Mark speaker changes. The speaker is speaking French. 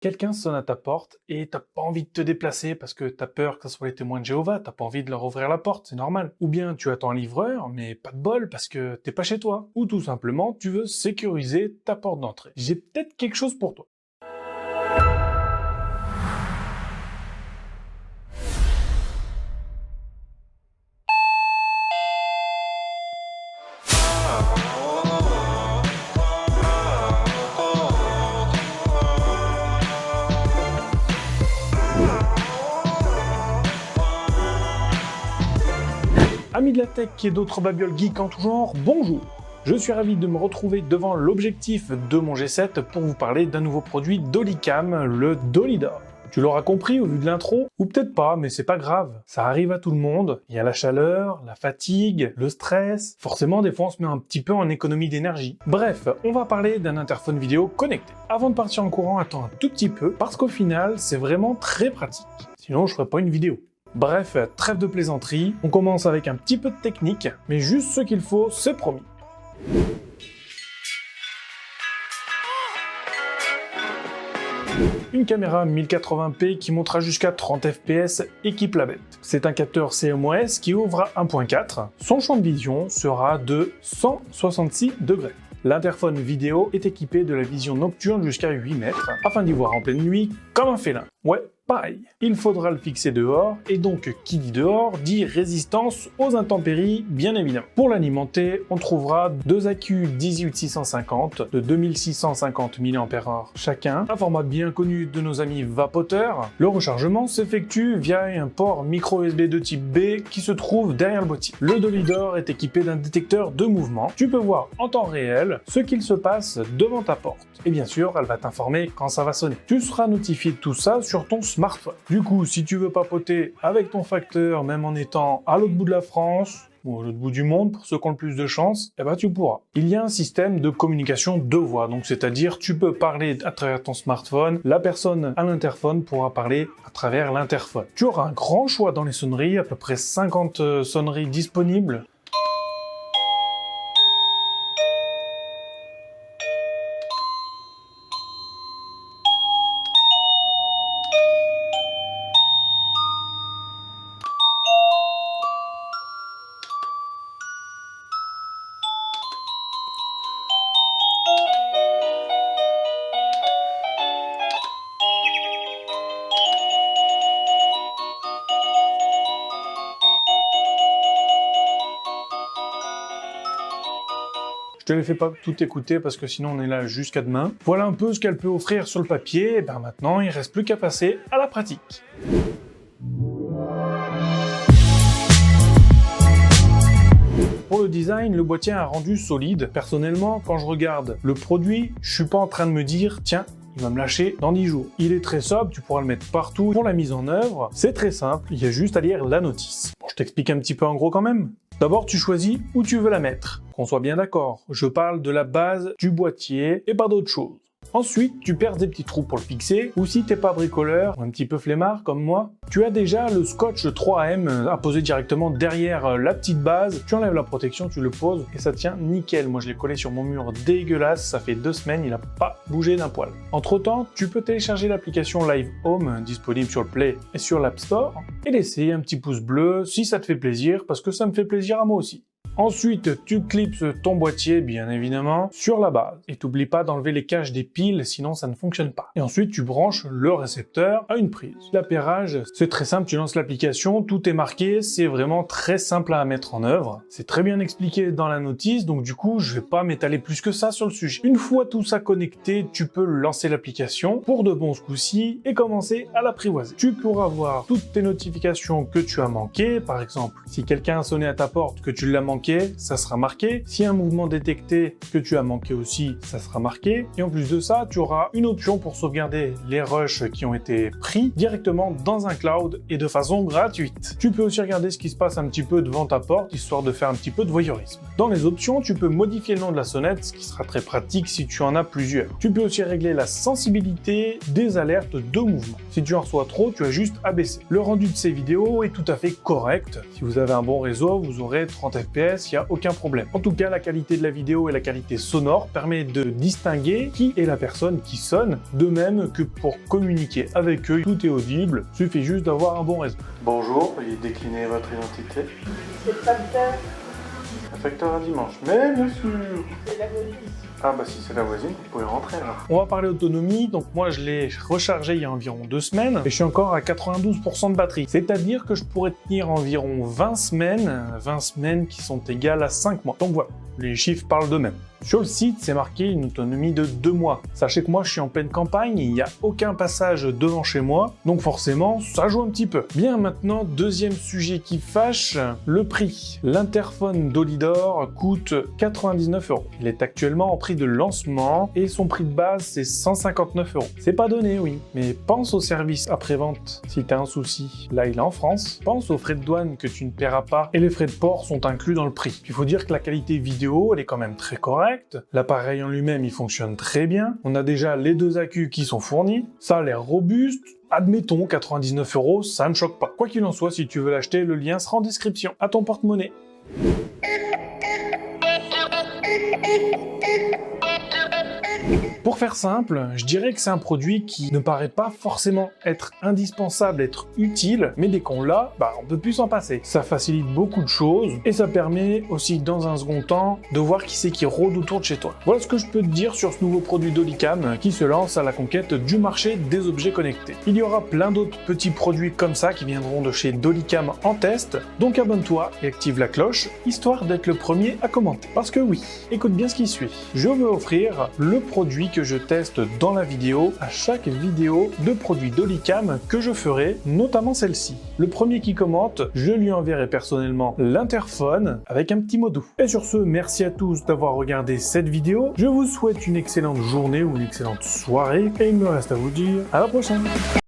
Speaker 1: Quelqu'un sonne à ta porte et t'as pas envie de te déplacer parce que t'as peur que ce soit les témoins de Jéhovah, t'as pas envie de leur ouvrir la porte, c'est normal. Ou bien tu attends un livreur, mais pas de bol parce que t'es pas chez toi. Ou tout simplement, tu veux sécuriser ta porte d'entrée. J'ai peut-être quelque chose pour toi. Amis de la tech et d'autres babioles geeks en tout genre, bonjour! Je suis ravi de me retrouver devant l'objectif de mon G7 pour vous parler d'un nouveau produit d'Olicam, le Dolidor. Tu l'auras compris au vu de l'intro, ou peut-être pas, mais c'est pas grave. Ça arrive à tout le monde. Il y a la chaleur, la fatigue, le stress. Forcément, des fois, on se met un petit peu en économie d'énergie. Bref, on va parler d'un interphone vidéo connecté. Avant de partir en courant, attends un tout petit peu, parce qu'au final, c'est vraiment très pratique. Sinon, je ferais pas une vidéo. Bref, trêve de plaisanterie, on commence avec un petit peu de technique, mais juste ce qu'il faut, c'est promis. Une caméra 1080p qui montera jusqu'à 30 fps équipe la bête. C'est un capteur CMOS qui ouvre à 1.4. Son champ de vision sera de 166 degrés. L'interphone vidéo est équipé de la vision nocturne jusqu'à 8 mètres, afin d'y voir en pleine nuit comme un félin. Ouais, pareil. Il faudra le fixer dehors, et donc qui dit dehors dit résistance aux intempéries, bien évidemment. Pour l'alimenter, on trouvera deux accus 18650 de 2650 mAh chacun, un format bien connu de nos amis vapoteurs. Le rechargement s'effectue via un port micro USB de type B qui se trouve derrière le boîtier. Le Dolidor est équipé d'un détecteur de mouvement. Tu peux voir en temps réel ce qu'il se passe devant ta porte. Et bien sûr, elle va t'informer quand ça va sonner. Tu seras notifié de tout ça sur ton smartphone. Du coup, si tu veux papoter avec ton facteur, même en étant à l'autre bout de la France, ou à l'autre bout du monde, pour ceux qui ont le plus de chance, eh ben tu pourras. Il y a un système de communication de voix, donc c'est-à-dire tu peux parler à travers ton smartphone, la personne à l'interphone pourra parler à travers l'interphone. Tu auras un grand choix dans les sonneries, à peu près 50 sonneries disponibles. Je te les fais pas tout écouter parce que sinon on est là jusqu'à demain. Voilà un peu ce qu'elle peut offrir sur le papier, et ben maintenant il reste plus qu'à passer à la pratique. Pour le design, le boîtier a un rendu solide. Personnellement, quand je regarde le produit, je suis pas en train de me dire tiens, il va me lâcher dans 10 jours. Il est très sobre, tu pourras le mettre partout. Pour la mise en œuvre, c'est très simple, il y a juste à lire la notice. Bon, je t'explique un petit peu en gros quand même. D'abord, tu choisis où tu veux la mettre. Qu'on soit bien d'accord, je parle de la base du boîtier et pas d'autre chose. Ensuite, tu perces des petits trous pour le fixer, ou si t'es pas bricoleur, ou un petit peu flemmard comme moi, tu as déjà le scotch 3M à poser directement derrière la petite base, tu enlèves la protection, tu le poses, et ça tient nickel. Moi je l'ai collé sur mon mur dégueulasse, ça fait 2 semaines, il a pas bougé d'un poil. Entre temps, tu peux télécharger l'application Live Home, disponible sur le Play et sur l'App Store, et laisser un petit pouce bleu si ça te fait plaisir, parce que ça me fait plaisir à moi aussi. Ensuite, tu clipses ton boîtier, bien évidemment, sur la base. Et t'oublies pas d'enlever les caches des piles, sinon ça ne fonctionne pas. Et ensuite, tu branches le récepteur à une prise. L'appairage, c'est très simple, tu lances l'application, tout est marqué, c'est vraiment très simple à mettre en œuvre. C'est très bien expliqué dans la notice, donc du coup, je vais pas m'étaler plus que ça sur le sujet. Une fois tout ça connecté, tu peux lancer l'application pour de bons ce coup-ci et commencer à l'apprivoiser. Tu pourras voir toutes tes notifications que tu as manquées, par exemple, si quelqu'un a sonné à ta porte, que tu l'as manqué, ça sera marqué. Si un mouvement détecté que tu as manqué aussi, ça sera marqué. Et en plus de ça, tu auras une option pour sauvegarder les rushs qui ont été pris directement dans un cloud et de façon gratuite. Tu peux aussi regarder ce qui se passe un petit peu devant ta porte, histoire de faire un petit peu de voyeurisme. Dans les options, tu peux modifier le nom de la sonnette, ce qui sera très pratique si tu en as plusieurs. Tu peux aussi régler la sensibilité des alertes de mouvement. Si tu en reçois trop, tu as juste à baisser. Le rendu de ces vidéos est tout à fait correct. Si vous avez un bon réseau, vous aurez 30 fps FPS, il n'y a aucun problème. En tout cas, la qualité de la vidéo et la qualité sonore permet de distinguer qui est la personne qui sonne, de même que pour communiquer avec eux, tout est audible, suffit juste d'avoir un bon réseau. Bonjour, veuillez décliner votre identité.
Speaker 2: C'est le facteur.
Speaker 1: Un facteur à dimanche, mais bien sûr.
Speaker 2: C'est la voisine.
Speaker 1: Ah bah si c'est la voisine, vous pouvez rentrer là. On va parler autonomie, donc moi je l'ai rechargé il y a environ 2 semaines et je suis encore à 92% de batterie. C'est-à-dire que je pourrais tenir environ 20 semaines qui sont égales à 5 mois. Donc voilà, les chiffres parlent d'eux-mêmes. Sur le site, c'est marqué une autonomie de 2 mois. Sachez que moi, je suis en pleine campagne, il n'y a aucun passage devant chez moi, donc forcément, ça joue un petit peu. Bien, maintenant, deuxième sujet qui fâche, le prix. L'interphone Dolidor coûte 99 €. Il est actuellement en prix de lancement et son prix de base, c'est 159 €. C'est pas donné, oui, mais pense au service après-vente si t'as un souci. Là, il est en France. Pense aux frais de douane que tu ne paieras pas et les frais de port sont inclus dans le prix. Il faut dire que la qualité vidéo, elle est quand même très correcte. L'appareil en lui-même, il fonctionne très bien. On a déjà les 2 accus qui sont fournis. Ça a l'air robuste. Admettons, 99 €, ça ne choque pas. Quoi qu'il en soit, si tu veux l'acheter, le lien sera en description. À ton porte-monnaie. Pour faire simple, je dirais que c'est un produit qui ne paraît pas forcément être indispensable, être utile, mais dès qu'on l'a, on peut plus s'en passer. Ça facilite beaucoup de choses et ça permet aussi dans un second temps de voir qui c'est qui rôde autour de chez toi. Voilà ce que je peux te dire sur ce nouveau produit Dolicam qui se lance à la conquête du marché des objets connectés. Il y aura plein d'autres petits produits comme ça qui viendront de chez Dolicam en test, donc abonne-toi et active la cloche, histoire d'être le premier à commenter. Parce que oui, écoute bien ce qui suit. Je veux offrir le produit que je teste dans la vidéo à chaque vidéo de produits Dolicam que je ferai, notamment celle-ci. Le premier qui commente, je lui enverrai personnellement l'interphone avec un petit mot doux. Et sur ce, merci à tous d'avoir regardé cette vidéo. Je vous souhaite une excellente journée ou une excellente soirée et il me reste à vous dire à la prochaine.